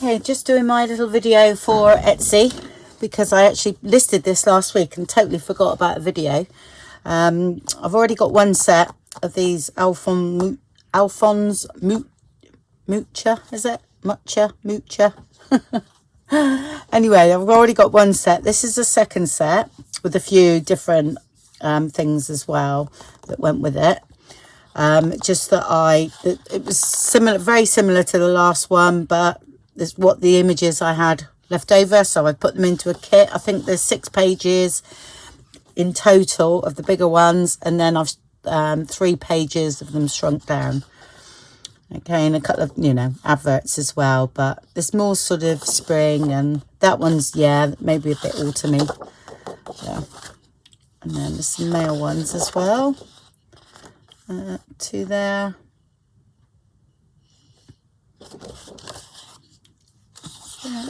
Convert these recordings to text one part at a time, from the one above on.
Hey, just doing my little video for Etsy because I actually listed this last week and totally forgot about a video. I've already got one set of these Alphons Mucha, is it? Mucha. Anyway, I've already got one set. This is the second set with a few different things as well that went with it. Just that it was similar, very similar to the last one, but there's what the images I had left over, so I put them into a kit. I think there's 6 pages in total of the bigger ones, and then I've 3 pages of them shrunk down. Okay, and a couple of, you know, adverts as well, but there's more sort of spring, and that one's, yeah, maybe a bit autumny. Yeah. And then there's some male ones as well. 2 there. Yeah.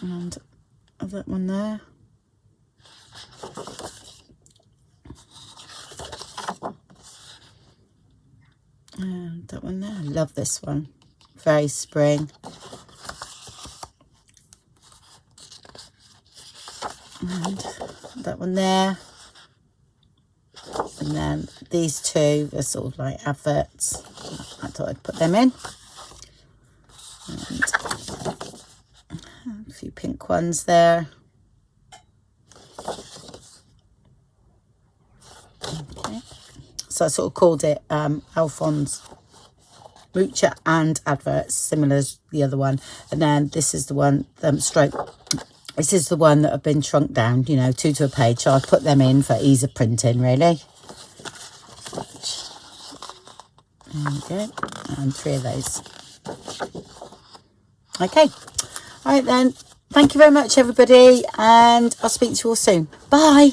And that one there. And that one there. I love this one. Very spring. And that one there. And then these 2 are sort of like adverts. I thought I'd put them in. And a few pink ones there. Okay. So I sort of called it Alphons Mucha and Adverts, similar as the other one. And then this is the one, this is the one that have been shrunk down, you know, 2 to a page. So I put them in for ease of printing, really. There we go. And 3 of those. Okay. All right then. Thank you very much, everybody. And I'll speak to you all soon. Bye.